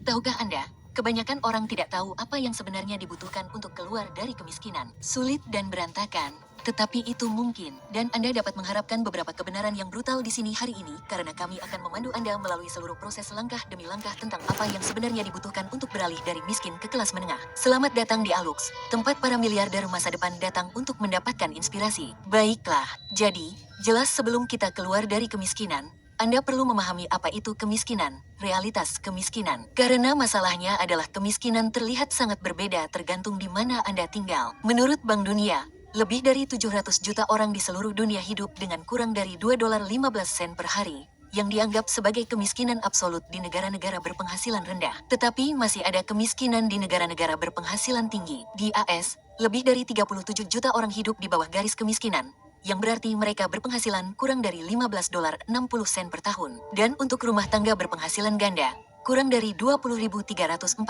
Tahukah Anda, kebanyakan orang tidak tahu apa yang sebenarnya dibutuhkan untuk keluar dari kemiskinan. Sulit dan berantakan, tetapi itu mungkin. Dan Anda dapat mengharapkan beberapa kebenaran yang brutal di sini hari ini, karena kami akan memandu Anda melalui seluruh proses langkah demi langkah tentang apa yang sebenarnya dibutuhkan untuk beralih dari miskin ke kelas menengah. Selamat datang di Alux, tempat para miliarder masa depan datang untuk mendapatkan inspirasi. Baiklah, jadi, jelas sebelum kita keluar dari kemiskinan, Anda perlu memahami apa itu kemiskinan, realitas kemiskinan. Karena masalahnya adalah kemiskinan terlihat sangat berbeda tergantung di mana Anda tinggal. Menurut Bank Dunia, lebih dari 700 juta orang di seluruh dunia hidup dengan kurang dari $2.15 per hari, yang dianggap sebagai kemiskinan absolut di negara-negara berpenghasilan rendah. Tetapi masih ada kemiskinan di negara-negara berpenghasilan tinggi. Di AS, lebih dari 37 juta orang hidup di bawah garis kemiskinan, yang berarti mereka berpenghasilan kurang dari $15.60 per tahun. Dan untuk rumah tangga berpenghasilan ganda, kurang dari $20.340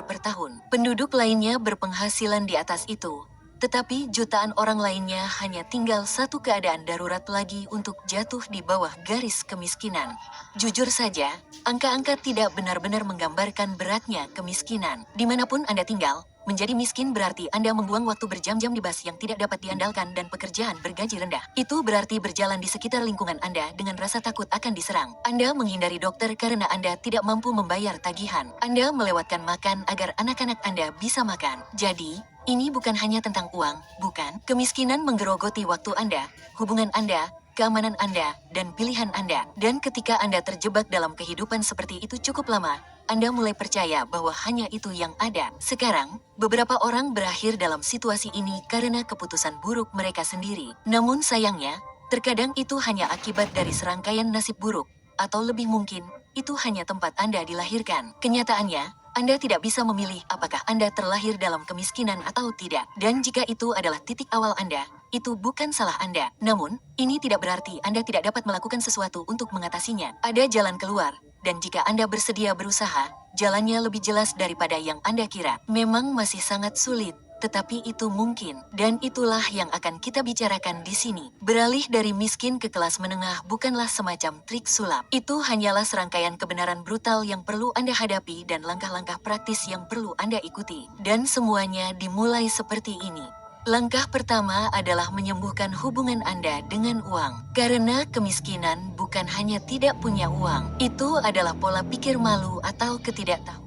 per tahun. Penduduk lainnya berpenghasilan di atas itu, tetapi jutaan orang lainnya hanya tinggal satu keadaan darurat lagi untuk jatuh di bawah garis kemiskinan. Jujur saja, angka-angka tidak benar-benar menggambarkan beratnya kemiskinan. Dimanapun Anda tinggal, menjadi miskin berarti Anda membuang waktu berjam-jam di bus yang tidak dapat diandalkan dan pekerjaan bergaji rendah. Itu berarti berjalan di sekitar lingkungan Anda dengan rasa takut akan diserang. Anda menghindari dokter karena Anda tidak mampu membayar tagihan. Anda melewatkan makan agar anak-anak Anda bisa makan. Jadi, ini bukan hanya tentang uang, bukan? Kemiskinan menggerogoti waktu Anda, hubungan Anda, keamanan Anda, dan pilihan Anda. Dan ketika Anda terjebak dalam kehidupan seperti itu cukup lama, Anda mulai percaya bahwa hanya itu yang ada. Sekarang, beberapa orang berakhir dalam situasi ini karena keputusan buruk mereka sendiri. Namun sayangnya, terkadang itu hanya akibat dari serangkaian nasib buruk, atau lebih mungkin, itu hanya tempat Anda dilahirkan. Kenyataannya, Anda tidak bisa memilih apakah Anda terlahir dalam kemiskinan atau tidak. Dan jika itu adalah titik awal Anda, itu bukan salah Anda. Namun, ini tidak berarti Anda tidak dapat melakukan sesuatu untuk mengatasinya. Ada jalan keluar, dan jika Anda bersedia berusaha, jalannya lebih jelas daripada yang Anda kira. Memang masih sangat sulit, tetapi itu mungkin. Dan itulah yang akan kita bicarakan di sini. Beralih dari miskin ke kelas menengah bukanlah semacam trik sulap. Itu hanyalah serangkaian kebenaran brutal yang perlu Anda hadapi dan langkah-langkah praktis yang perlu Anda ikuti. Dan semuanya dimulai seperti ini. Langkah pertama adalah menyembuhkan hubungan Anda dengan uang. Karena kemiskinan bukan hanya tidak punya uang. Itu adalah pola pikir malu atau ketidaktahuan.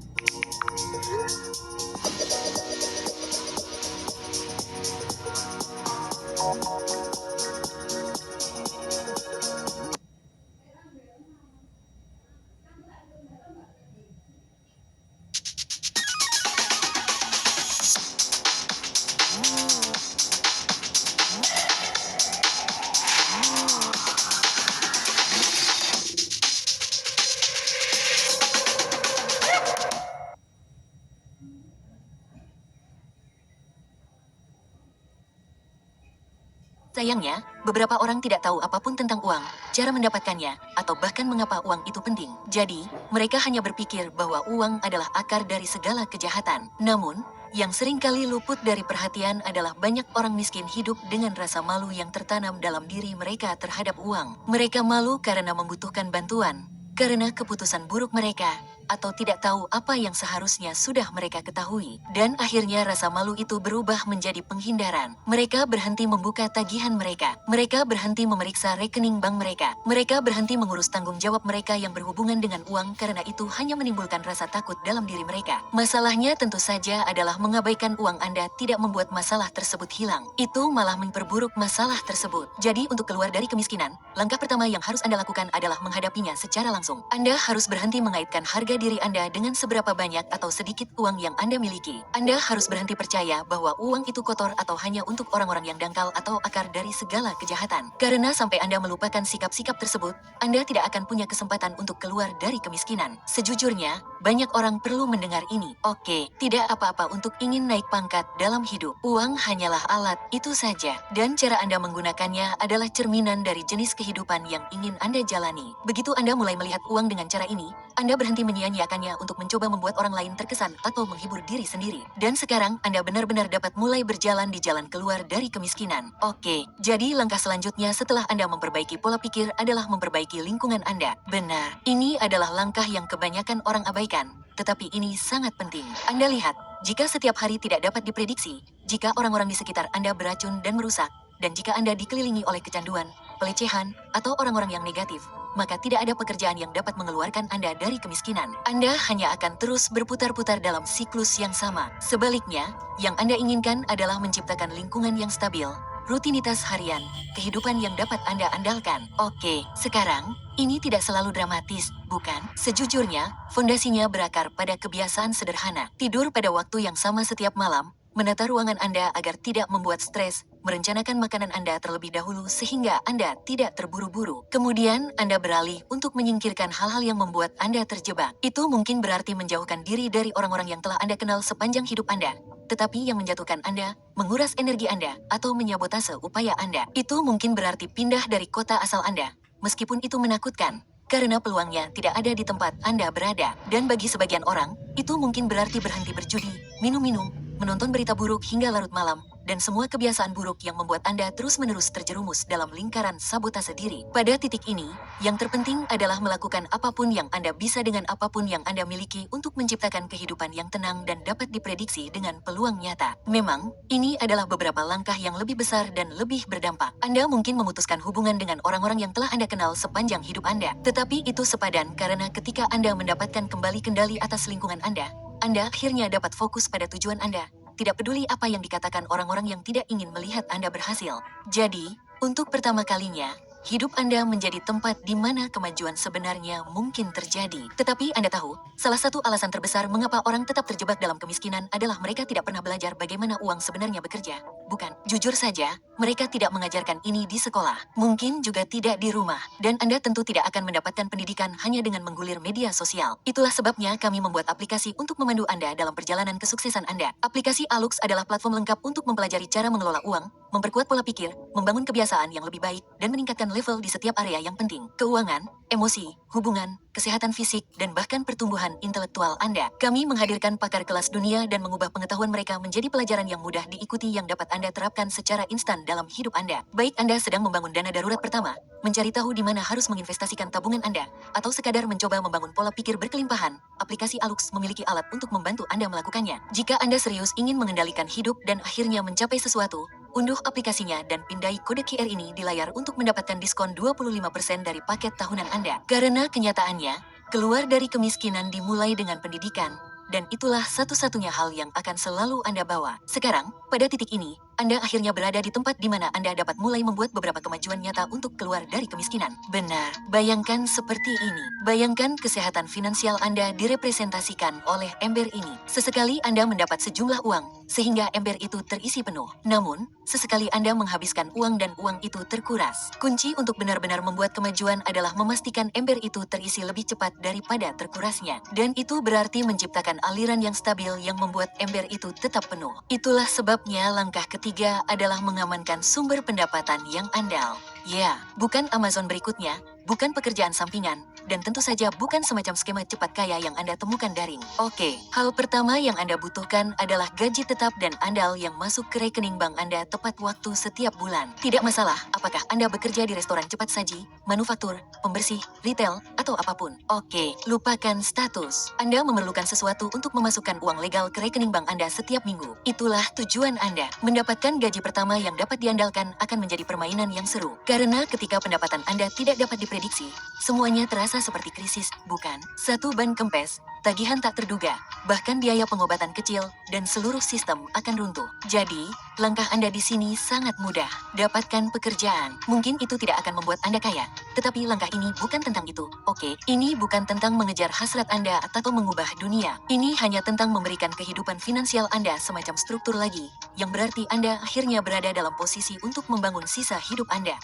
Sayangnya, beberapa orang tidak tahu apapun tentang uang, cara mendapatkannya, atau bahkan mengapa uang itu penting. Jadi, mereka hanya berpikir bahwa uang adalah akar dari segala kejahatan. Namun, yang seringkali luput dari perhatian adalah banyak orang miskin hidup dengan rasa malu yang tertanam dalam diri mereka terhadap uang. Mereka malu karena membutuhkan bantuan, karena keputusan buruk mereka, atau tidak tahu apa yang seharusnya sudah mereka ketahui. Dan akhirnya rasa malu itu berubah menjadi penghindaran. Mereka berhenti membuka tagihan mereka. Mereka berhenti memeriksa rekening bank mereka. Mereka berhenti mengurus tanggung jawab mereka yang berhubungan dengan uang karena itu hanya menimbulkan rasa takut dalam diri mereka. Masalahnya tentu saja adalah mengabaikan uang Anda tidak membuat masalah tersebut hilang. Itu malah memperburuk masalah tersebut. Jadi untuk keluar dari kemiskinan, langkah pertama yang harus Anda lakukan adalah menghadapinya secara langsung. Anda harus berhenti mengaitkan harga diri Anda dengan seberapa banyak atau sedikit uang yang Anda miliki. Anda harus berhenti percaya bahwa uang itu kotor atau hanya untuk orang-orang yang dangkal atau akar dari segala kejahatan. Karena sampai Anda melupakan sikap-sikap tersebut, Anda tidak akan punya kesempatan untuk keluar dari kemiskinan. Sejujurnya, banyak orang perlu mendengar ini. Oke, tidak apa-apa untuk ingin naik pangkat dalam hidup. Uang hanyalah alat, itu saja. Dan cara Anda menggunakannya adalah cerminan dari jenis kehidupan yang ingin Anda jalani. Begitu Anda mulai melihat uang dengan cara ini, Anda berhenti menyia-nyiakannya untuk mencoba membuat orang lain terkesan atau menghibur diri sendiri. Dan sekarang Anda benar-benar dapat mulai berjalan di jalan keluar dari kemiskinan. Oke, jadi langkah selanjutnya setelah Anda memperbaiki pola pikir adalah memperbaiki lingkungan Anda. Benar, ini adalah langkah yang kebanyakan orang abaikan. Tetapi ini sangat penting. Anda lihat, jika setiap hari tidak dapat diprediksi, jika orang-orang di sekitar Anda beracun dan merusak, dan jika Anda dikelilingi oleh kecanduan, pelecehan, atau orang-orang yang negatif, maka tidak ada pekerjaan yang dapat mengeluarkan Anda dari kemiskinan. Anda hanya akan terus berputar-putar dalam siklus yang sama. Sebaliknya, yang Anda inginkan adalah menciptakan lingkungan yang stabil, rutinitas harian, kehidupan yang dapat Anda andalkan. Oke, sekarang, ini tidak selalu dramatis, bukan? Sejujurnya, fondasinya berakar pada kebiasaan sederhana. Tidur pada waktu yang sama setiap malam, menata ruangan Anda agar tidak membuat stres, merencanakan makanan Anda terlebih dahulu sehingga Anda tidak terburu-buru. Kemudian, Anda beralih untuk menyingkirkan hal-hal yang membuat Anda terjebak. Itu mungkin berarti menjauhkan diri dari orang-orang yang telah Anda kenal sepanjang hidup Anda, tetapi yang menjatuhkan Anda, menguras energi Anda, atau menyabotase upaya Anda. Itu mungkin berarti pindah dari kota asal Anda, meskipun itu menakutkan, karena peluangnya tidak ada di tempat Anda berada. Dan bagi sebagian orang, itu mungkin berarti berhenti berjudi, minum-minum, menonton berita buruk hingga larut malam, dan semua kebiasaan buruk yang membuat Anda terus-menerus terjerumus dalam lingkaran sabotase diri. Pada titik ini, yang terpenting adalah melakukan apapun yang Anda bisa dengan apapun yang Anda miliki untuk menciptakan kehidupan yang tenang dan dapat diprediksi dengan peluang nyata. Memang, ini adalah beberapa langkah yang lebih besar dan lebih berdampak. Anda mungkin memutuskan hubungan dengan orang-orang yang telah Anda kenal sepanjang hidup Anda. Tetapi itu sepadan karena ketika Anda mendapatkan kembali kendali atas lingkungan Anda akhirnya dapat fokus pada tujuan Anda. Tidak peduli apa yang dikatakan orang-orang yang tidak ingin melihat Anda berhasil. Jadi, untuk pertama kalinya, hidup Anda menjadi tempat di mana kemajuan sebenarnya mungkin terjadi. Tetapi Anda tahu, salah satu alasan terbesar mengapa orang tetap terjebak dalam kemiskinan adalah mereka tidak pernah belajar bagaimana uang sebenarnya bekerja. Bukan, jujur saja, mereka tidak mengajarkan ini di sekolah. Mungkin juga tidak di rumah. Dan Anda tentu tidak akan mendapatkan pendidikan hanya dengan menggulir media sosial. Itulah sebabnya kami membuat aplikasi untuk memandu Anda dalam perjalanan kesuksesan Anda. Aplikasi Alux adalah platform lengkap untuk mempelajari cara mengelola uang, memperkuat pola pikir, membangun kebiasaan yang lebih baik, dan meningkatkan level di setiap area yang penting. Keuangan, emosi, hubungan, kesehatan fisik, dan bahkan pertumbuhan intelektual Anda. Kami menghadirkan pakar kelas dunia dan mengubah pengetahuan mereka menjadi pelajaran yang mudah diikuti yang dapat Anda terapkan secara instan dalam hidup Anda. Baik Anda sedang membangun dana darurat pertama, mencari tahu di mana harus menginvestasikan tabungan Anda, atau sekadar mencoba membangun pola pikir berkelimpahan, aplikasi Alux memiliki alat untuk membantu Anda melakukannya. Jika Anda serius ingin mengendalikan hidup dan akhirnya mencapai sesuatu, unduh aplikasinya dan pindai kode QR ini di layar untuk mendapatkan diskon 25% dari paket tahunan Anda. Karena kenyataannya, keluar dari kemiskinan dimulai dengan pendidikan, dan itulah satu-satunya hal yang akan selalu Anda bawa. Sekarang, pada titik ini, Anda akhirnya berada di tempat di mana Anda dapat mulai membuat beberapa kemajuan nyata untuk keluar dari kemiskinan. Benar, bayangkan seperti ini. Bayangkan kesehatan finansial Anda direpresentasikan oleh ember ini. Sesekali Anda mendapat sejumlah uang, sehingga ember itu terisi penuh. Namun, sesekali Anda menghabiskan uang dan uang itu terkuras. Kunci untuk benar-benar membuat kemajuan adalah memastikan ember itu terisi lebih cepat daripada terkurasnya. Dan itu berarti menciptakan aliran yang stabil yang membuat ember itu tetap penuh. Itulah sebabnya langkah ketiga adalah mengamankan sumber pendapatan yang andal. Ya, bukan Amazon berikutnya, bukan pekerjaan sampingan, dan tentu saja bukan semacam skema cepat kaya yang Anda temukan daring. Oke, hal pertama yang Anda butuhkan adalah gaji tetap dan andal yang masuk ke rekening bank Anda tepat waktu setiap bulan. Tidak masalah apakah Anda bekerja di restoran cepat saji, manufaktur, pembersih, retail, atau apapun. Oke, lupakan status. Anda memerlukan sesuatu untuk memasukkan uang legal ke rekening bank Anda setiap minggu. Itulah tujuan Anda. Mendapatkan gaji pertama yang dapat diandalkan akan menjadi permainan yang seru. Karena ketika pendapatan Anda tidak dapat diprediksi, semuanya terasa seperti krisis, bukan? Satu ban kempes, tagihan tak terduga, bahkan biaya pengobatan kecil, dan seluruh sistem akan runtuh. Jadi, langkah Anda di sini sangat mudah. Dapatkan pekerjaan. Mungkin itu tidak akan membuat Anda kaya, tetapi langkah ini bukan tentang itu. Oke, ini bukan tentang mengejar hasrat Anda atau mengubah dunia. Ini hanya tentang memberikan kehidupan finansial Anda semacam struktur lagi, yang berarti Anda akhirnya berada dalam posisi untuk membangun sisa hidup Anda.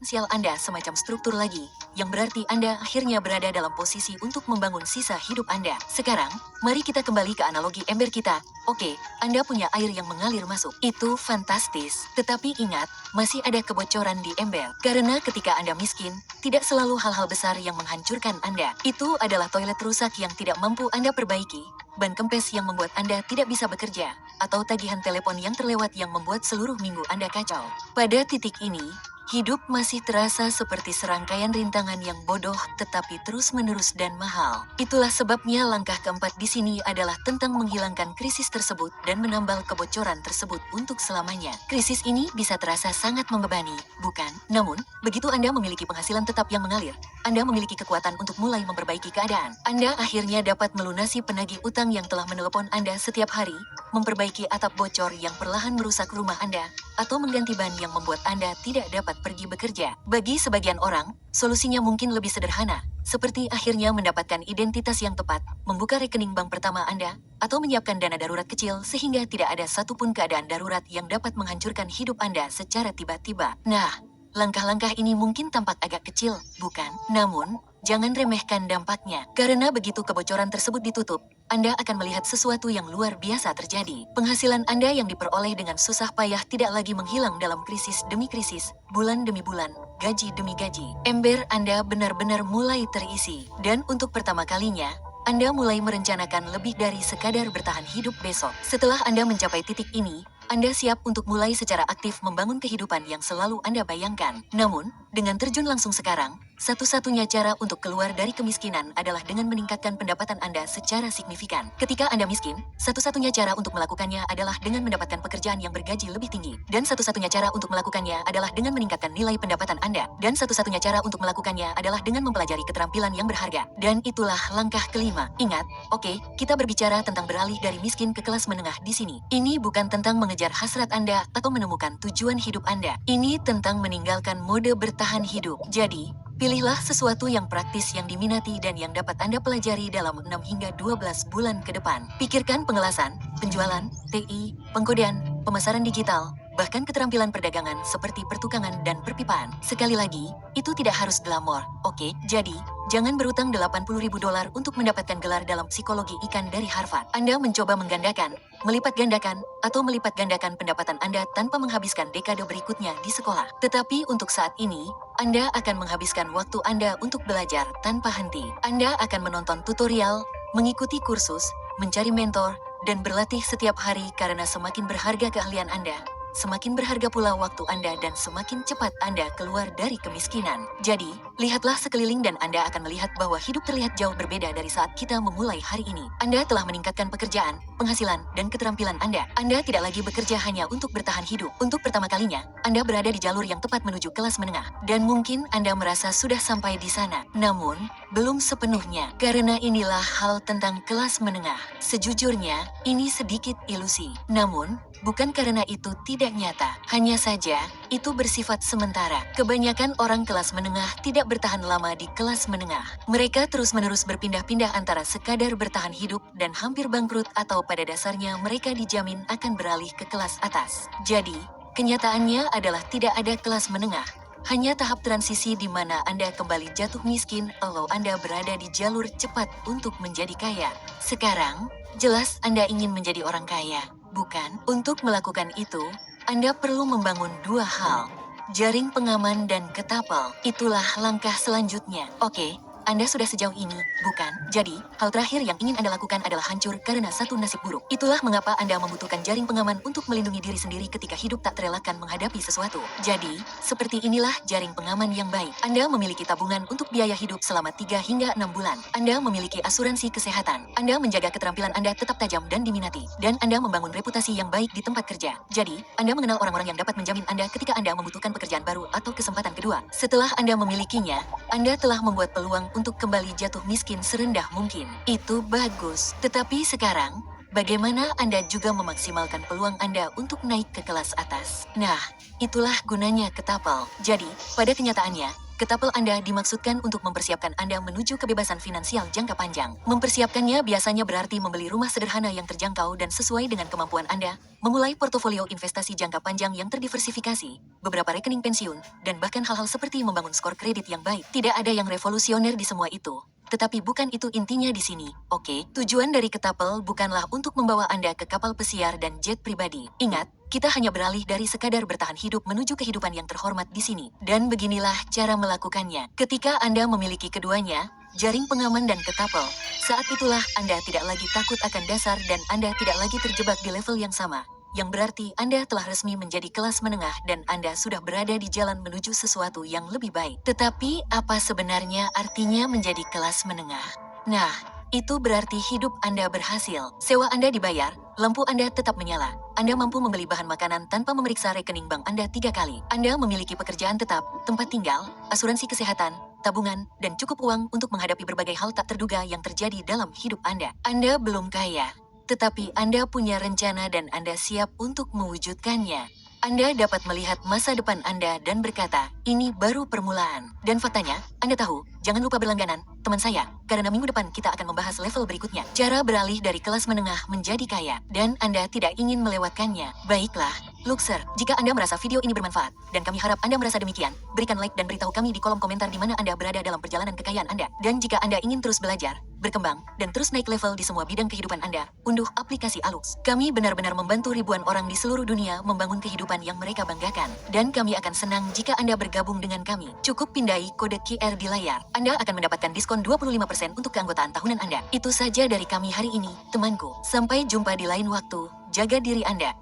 potensial Anda semacam struktur lagi, yang berarti Anda akhirnya berada dalam posisi untuk membangun sisa hidup Anda. Sekarang, mari kita kembali ke analogi ember kita. Oke, Anda punya air yang mengalir masuk. Itu fantastis. Tetapi ingat, masih ada kebocoran di ember. Karena ketika Anda miskin, tidak selalu hal-hal besar yang menghancurkan Anda. Itu adalah toilet rusak yang tidak mampu Anda perbaiki, ban kempes yang membuat Anda tidak bisa bekerja, atau tagihan telepon yang terlewat yang membuat seluruh minggu Anda kacau. Pada titik ini, hidup masih terasa seperti serangkaian rintangan yang bodoh tetapi terus-menerus dan mahal. Itulah sebabnya langkah keempat di sini adalah tentang menghilangkan krisis tersebut dan menambal kebocoran tersebut untuk selamanya. Krisis ini bisa terasa sangat membebani, bukan? Namun, begitu Anda memiliki penghasilan tetap yang mengalir, Anda memiliki kekuatan untuk mulai memperbaiki keadaan. Anda akhirnya dapat melunasi penagih utang yang telah menelepon Anda setiap hari, memperbaiki atap bocor yang perlahan merusak rumah Anda, atau mengganti ban yang membuat Anda tidak dapat pergi bekerja. Bagi sebagian orang, solusinya mungkin lebih sederhana, seperti akhirnya mendapatkan identitas yang tepat, membuka rekening bank pertama Anda, atau menyiapkan dana darurat kecil sehingga tidak ada satupun keadaan darurat yang dapat menghancurkan hidup Anda secara tiba-tiba. Nah, langkah-langkah ini mungkin tampak agak kecil, bukan? Namun, jangan remehkan dampaknya. Karena begitu kebocoran tersebut ditutup, Anda akan melihat sesuatu yang luar biasa terjadi. Penghasilan Anda yang diperoleh dengan susah payah tidak lagi menghilang dalam krisis demi krisis, bulan demi bulan, gaji demi gaji. Ember Anda benar-benar mulai terisi. Dan untuk pertama kalinya, Anda mulai merencanakan lebih dari sekadar bertahan hidup besok. Setelah Anda mencapai titik ini, Anda siap untuk mulai secara aktif membangun kehidupan yang selalu Anda bayangkan. Namun, dengan terjun langsung sekarang, satu-satunya cara untuk keluar dari kemiskinan adalah dengan meningkatkan pendapatan Anda secara signifikan. Ketika Anda miskin, satu-satunya cara untuk melakukannya adalah dengan mendapatkan pekerjaan yang bergaji lebih tinggi. Dan satu-satunya cara untuk melakukannya adalah dengan meningkatkan nilai pendapatan Anda. Dan satu-satunya cara untuk melakukannya adalah dengan mempelajari keterampilan yang berharga. Dan itulah langkah kelima. Ingat, oke, kita berbicara tentang beralih dari miskin ke kelas menengah di sini. Ini bukan tentang mengejar hasrat Anda atau menemukan tujuan hidup Anda. Ini tentang meninggalkan mode bertahan hidup. Jadi, pilihlah sesuatu yang praktis yang diminati dan yang dapat Anda pelajari dalam 6 hingga 12 bulan ke depan. Pikirkan pengelasan, penjualan, TI, pengkodean, pemasaran digital, bahkan keterampilan perdagangan seperti pertukangan dan perpipaan. Sekali lagi, itu tidak harus glamor, oke? Jadi, jangan berutang $80.000 untuk mendapatkan gelar dalam psikologi ikan dari Harvard. Anda mencoba menggandakan, melipat gandakan, atau melipat gandakan pendapatan Anda tanpa menghabiskan dekade berikutnya di sekolah. Tetapi untuk saat ini, Anda akan menghabiskan waktu Anda untuk belajar tanpa henti. Anda akan menonton tutorial, mengikuti kursus, mencari mentor, dan berlatih setiap hari karena semakin berharga keahlian Anda, semakin berharga pula waktu Anda dan semakin cepat Anda keluar dari kemiskinan. Jadi, lihatlah sekeliling dan Anda akan melihat bahwa hidup terlihat jauh berbeda dari saat kita memulai hari ini. Anda telah meningkatkan pekerjaan, penghasilan, dan keterampilan Anda. Anda tidak lagi bekerja hanya untuk bertahan hidup. Untuk pertama kalinya, Anda berada di jalur yang tepat menuju kelas menengah. Dan mungkin Anda merasa sudah sampai di sana. Namun, belum sepenuhnya. Karena inilah hal tentang kelas menengah. Sejujurnya, ini sedikit ilusi. Namun, bukan karena itu tidak nyata. Hanya saja, itu bersifat sementara. Kebanyakan orang kelas menengah tidak bertahan lama di kelas menengah. Mereka terus-menerus berpindah-pindah antara sekadar bertahan hidup dan hampir bangkrut atau pada dasarnya mereka dijamin akan beralih ke kelas atas. Jadi, kenyataannya adalah tidak ada kelas menengah. Hanya tahap transisi di mana Anda kembali jatuh miskin kalau Anda berada di jalur cepat untuk menjadi kaya. Sekarang, jelas Anda ingin menjadi orang kaya. Bukan, untuk melakukan itu, Anda perlu membangun dua hal. Jaring pengaman dan ketapel. Itulah langkah selanjutnya. Oke, Anda sudah sejauh ini, bukan? Jadi, hal terakhir yang ingin Anda lakukan adalah hancur karena satu nasib buruk. Itulah mengapa Anda membutuhkan jaring pengaman untuk melindungi diri sendiri ketika hidup tak terelakkan menghadapi sesuatu. Jadi, seperti inilah jaring pengaman yang baik. Anda memiliki tabungan untuk biaya hidup selama 3 hingga 6 bulan. Anda memiliki asuransi kesehatan. Anda menjaga keterampilan Anda tetap tajam dan diminati. Dan Anda membangun reputasi yang baik di tempat kerja. Jadi, Anda mengenal orang-orang yang dapat menjamin Anda ketika Anda membutuhkan pekerjaan baru atau kesempatan kedua. Setelah Anda memilikinya, Anda telah membuat peluang untuk kembali jatuh miskin serendah mungkin. Itu bagus. Tetapi sekarang, bagaimana Anda juga memaksimalkan peluang Anda untuk naik ke kelas atas? Nah, itulah gunanya ketapel. Jadi, pada kenyataannya, Ketapel Anda dimaksudkan untuk mempersiapkan Anda menuju kebebasan finansial jangka panjang. Mempersiapkannya biasanya berarti membeli rumah sederhana yang terjangkau dan sesuai dengan kemampuan Anda, memulai portofolio investasi jangka panjang yang terdiversifikasi, beberapa rekening pensiun, dan bahkan hal-hal seperti membangun skor kredit yang baik. Tidak ada yang revolusioner di semua itu. Tetapi bukan itu intinya di sini, oke? Tujuan dari Ketapel bukanlah untuk membawa Anda ke kapal pesiar dan jet pribadi. Ingat, kita hanya beralih dari sekadar bertahan hidup menuju kehidupan yang terhormat di sini. Dan beginilah cara melakukannya. Ketika Anda memiliki keduanya, jaring pengaman dan Ketapel, saat itulah Anda tidak lagi takut akan dasar dan Anda tidak lagi terjebak di level yang sama. Yang berarti Anda telah resmi menjadi kelas menengah dan Anda sudah berada di jalan menuju sesuatu yang lebih baik. Tetapi apa sebenarnya artinya menjadi kelas menengah? Nah, itu berarti hidup Anda berhasil. Sewa Anda dibayar, lampu Anda tetap menyala. Anda mampu membeli bahan makanan tanpa memeriksa rekening bank Anda 3 kali. Anda memiliki pekerjaan tetap, tempat tinggal, asuransi kesehatan, tabungan, dan cukup uang untuk menghadapi berbagai hal tak terduga yang terjadi dalam hidup Anda. Anda belum kaya, tetapi Anda punya rencana dan Anda siap untuk mewujudkannya. Anda dapat melihat masa depan Anda dan berkata, ini baru permulaan. Dan faktanya, Anda tahu, jangan lupa berlangganan, teman saya, karena minggu depan kita akan membahas level berikutnya. Cara beralih dari kelas menengah menjadi kaya, dan Anda tidak ingin melewatkannya. Baiklah, Luxer, jika Anda merasa video ini bermanfaat, dan kami harap Anda merasa demikian, berikan like dan beritahu kami di kolom komentar di mana Anda berada dalam perjalanan kekayaan Anda. Dan jika Anda ingin terus belajar, berkembang, dan terus naik level di semua bidang kehidupan Anda, unduh aplikasi Alux. Kami benar-benar membantu ribuan orang di seluruh dunia membangun kehidupan yang mereka banggakan. Dan kami akan senang jika Anda bergabung dengan kami. Cukup pindai kode QR di layar. Anda akan mendapatkan diskon 25% untuk keanggotaan tahunan Anda. Itu saja dari kami hari ini, temanku. Sampai jumpa di lain waktu. Jaga diri Anda.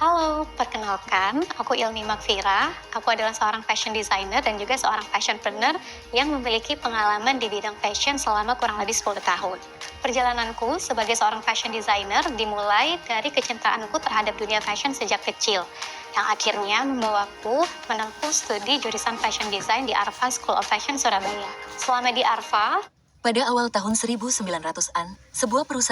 Halo, perkenalkan, aku Ilmi Magfira. Aku adalah seorang fashion designer dan juga seorang fashionpreneur yang memiliki pengalaman di bidang fashion selama kurang lebih 10 tahun. Perjalananku sebagai seorang fashion designer dimulai dari kecintaanku terhadap dunia fashion sejak kecil, yang akhirnya membawaku menempuh studi jurusan fashion design di Arfa School of Fashion Surabaya. Selama di Arfa, Pada awal tahun 1900-an, sebuah perusahaan